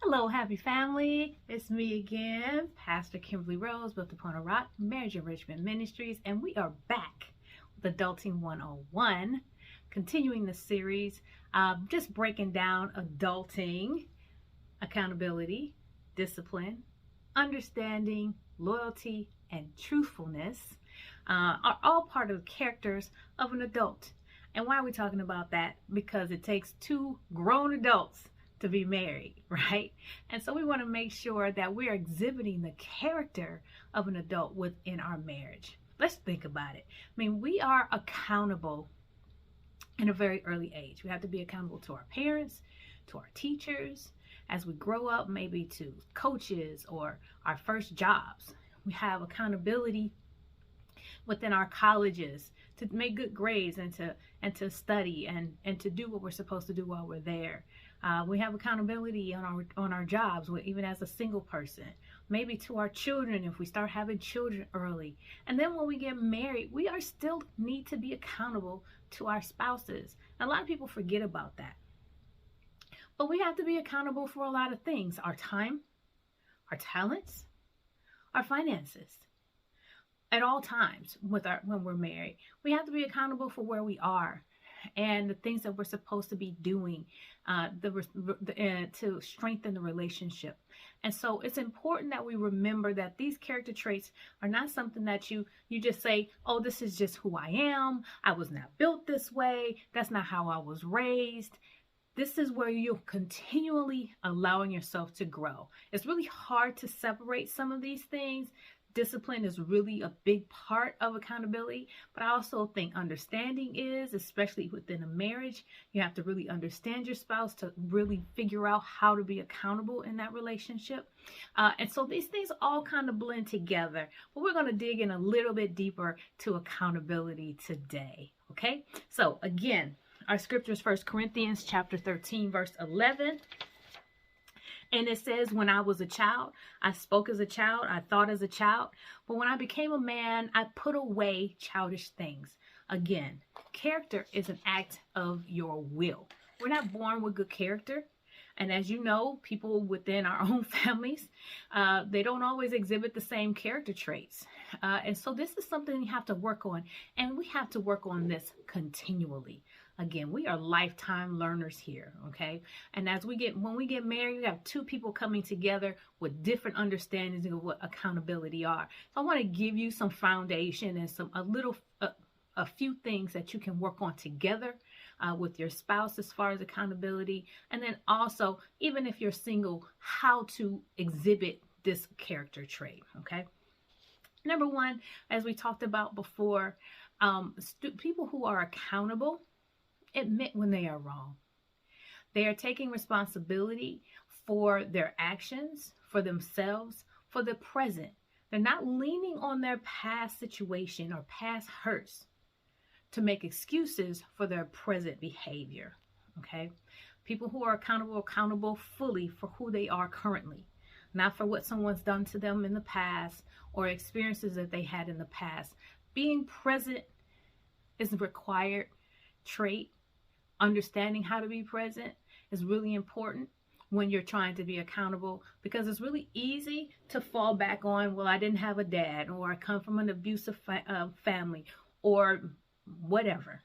Hello, happy family. It's me again, Pastor Kimberly Rose, Built Upon a Rock, Marriage Enrichment Ministries, and we are back with Adulting 101, continuing the series, just breaking down adulting, accountability, discipline, understanding, loyalty, and truthfulness are all part of the characters of an adult. And why are we talking about that? Because it takes two grown adults to be married, right? And so we want to make sure that we're exhibiting the character of an adult within our marriage. Let's think about it. I mean, we are accountable in a very early age. We have to be accountable to our parents, to our teachers, as we grow up, maybe to coaches or our first jobs. We have accountability within our colleges to make good grades and to study and to do what we're supposed to do while we're there. We have accountability on our jobs, even as a single person, maybe to our children if we start having children early. And then when we get married, we are still need to be accountable to our spouses. And a lot of people forget about that. But we have to be accountable for a lot of things: our time, our talents, our finances. At all times when we're married, we have to be accountable for where we are and the things that we're supposed to be doing to strengthen the relationship. And so it's important that we remember that these character traits are not something that you just say, oh, this is just who I am. I was not built this way. That's not how I was raised. This is where you're continually allowing yourself to grow. It's really hard to separate some of these things. Discipline is really a big part of accountability, but I also think understanding is, especially within a marriage, you have to really understand your spouse to really figure out how to be accountable in that relationship. And so these things all kind of blend together, but we're going to dig in a little bit deeper to accountability today. Okay. So again, our scripture is 1 Corinthians chapter 13, verse 11. And it says, when I was a child, I spoke as a child, I thought as a child. But when I became a man, I put away childish things. Again, character is an act of your will. We're not born with good character. And as you know, people within our own families, they don't always exhibit the same character traits. And so this is something you have to work on. And we have to work on this continually. Again, we are lifetime learners here, okay? And when we get married, we have two people coming together with different understandings of what accountability are. So I want to give you some foundation and a few things that you can work on together with your spouse as far as accountability. And then also, even if you're single, how to exhibit this character trait, okay? Number one, as we talked about before, people who are accountable admit when they are wrong. They are taking responsibility for their actions, for themselves, for the present. They're not leaning on their past situation or past hurts to make excuses for their present behavior. Okay? People who are accountable fully for who they are currently, not for what someone's done to them in the past or experiences that they had in the past. Being present is a required trait. Understanding how to be present is really important when you're trying to be accountable, because it's really easy to fall back on, well, I didn't have a dad, or I come from an abusive family, or whatever.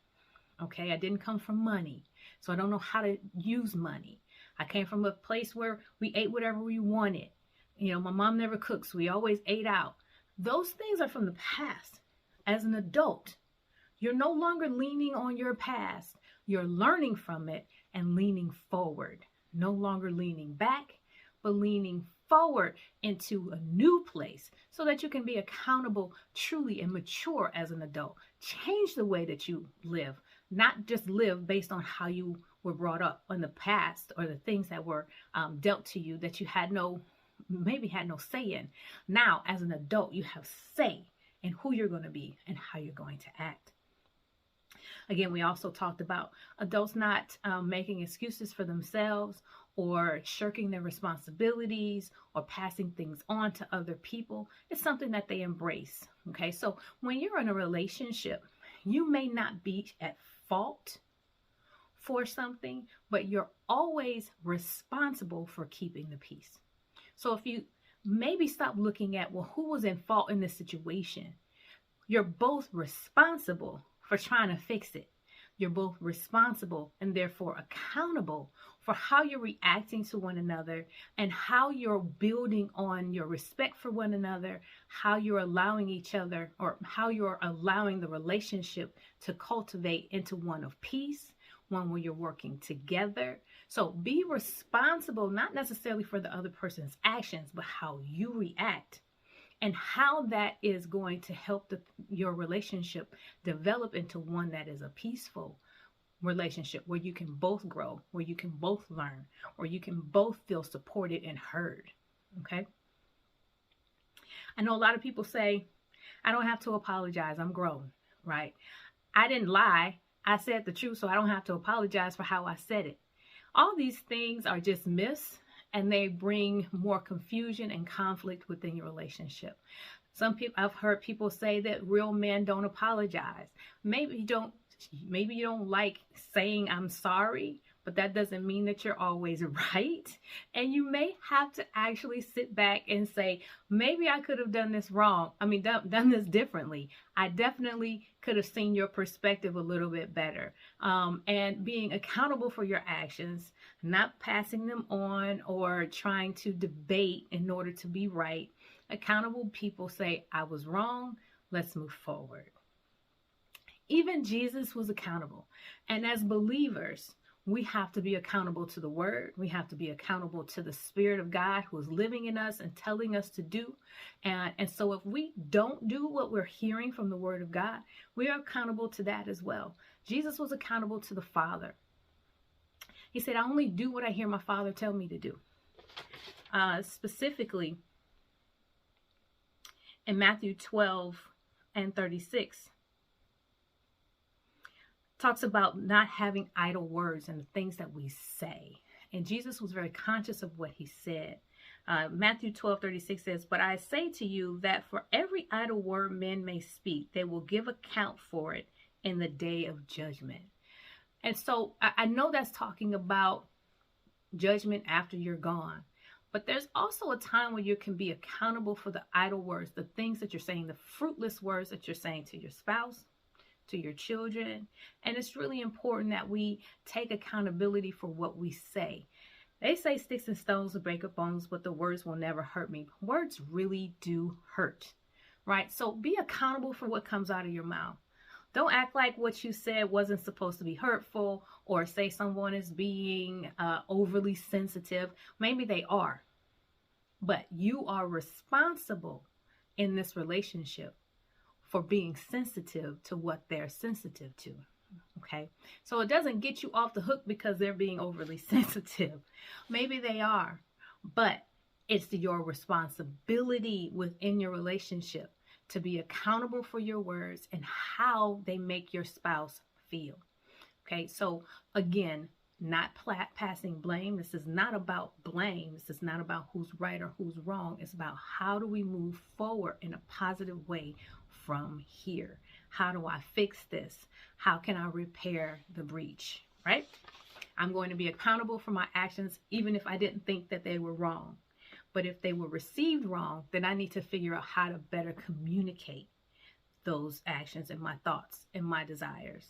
Okay, I didn't come from money, so I don't know how to use money. I came from a place where we ate whatever we wanted. You know, my mom never cooked, so we always ate out. Those things are from the past. As an adult, you're no longer leaning on your past. You're learning from it and leaning forward. No longer leaning back, but leaning forward into a new place so that you can be accountable truly and mature as an adult. Change the way that you live, not just live based on how you were brought up in the past or the things that were dealt to you that you maybe had no say in. Now, as an adult, you have say in who you're going to be and how you're going to act. Again, we also talked about adults not making excuses for themselves or shirking their responsibilities or passing things on to other people. It's something that they embrace. Okay, so when you're in a relationship, you may not be at fault for something, but you're always responsible for keeping the peace. So if you maybe stop looking at, well, who was in fault in this situation? You're both responsible for trying to fix it. You're both responsible and therefore accountable for how you're reacting to one another and how you're building on your respect for one another, how you're allowing each other, or how you're allowing the relationship to cultivate into one of peace, one where you're working together. So be responsible, not necessarily for the other person's actions, but how you react and how that is going to help your relationship develop into one that is a peaceful relationship where you can both grow, where you can both learn, or you can both feel supported and heard. Okay. I know a lot of people say, I don't have to apologize. I'm grown, right? I didn't lie. I said the truth, so I don't have to apologize for how I said it. All these things are just myths, and they bring more confusion and conflict within your relationship. Some people, I've heard people say that real men don't apologize. Maybe you don't like saying I'm sorry, but that doesn't mean that you're always right. And you may have to actually sit back and say, maybe I could have done this wrong. Done this differently. I definitely could have seen your perspective a little bit better. And being accountable for your actions, not passing them on or trying to debate in order to be right. Accountable people say, I was wrong. Let's move forward. Even Jesus was accountable. And as believers, we have to be accountable to the word. We have to be accountable to the Spirit of God who is living in us and telling us to do. And so if we don't do what we're hearing from the word of God, we are accountable to that as well. Jesus was accountable to the Father. He said, I only do what I hear my Father tell me to do. Specifically, in Matthew 12:36, talks about not having idle words and the things that we say. And Jesus was very conscious of what he said. Matthew 12:36 says, but I say to you that for every idle word men may speak, they will give account for it in the day of judgment. And so I know that's talking about judgment after you're gone. But there's also a time where you can be accountable for the idle words, the things that you're saying, the fruitless words that you're saying to your spouse, to your children. And it's really important that we take accountability for what we say. They say sticks and stones will break up bones, but the words will never hurt me. Words really do hurt, right? So be accountable for what comes out of your mouth. Don't act like what you said wasn't supposed to be hurtful, or say someone is being overly sensitive. Maybe they are, but you are responsible in this relationship for being sensitive to what they're sensitive to. Okay, so it doesn't get you off the hook because they're being overly sensitive. Maybe they are, but it's your responsibility within your relationship to be accountable for your words and how they make your spouse feel. Okay, so again, not passing blame. This is not about blame. This is not about who's right or who's wrong. It's about how do we move forward in a positive way from here? How do I fix this? How can I repair the breach, right? I'm going to be accountable for my actions, even if I didn't think that they were wrong. But if they were received wrong, then I need to figure out how to better communicate those actions and my thoughts and my desires.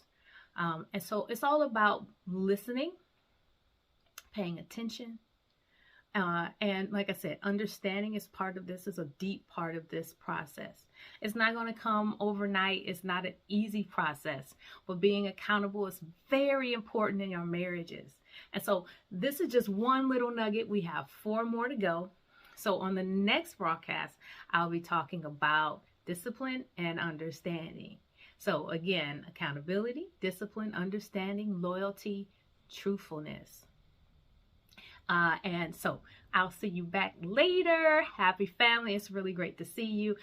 And so it's all about listening, paying attention. And like I said, understanding is part of this, is a deep part of this process. It's not going to come overnight. It's not an easy process, but being accountable is very important in your marriages. And so this is just one little nugget. We have 4 more to go. So on the next broadcast, I'll be talking about discipline and understanding. So again, accountability, discipline, understanding, loyalty, truthfulness. And so I'll see you back later. Happy family. It's really great to see you.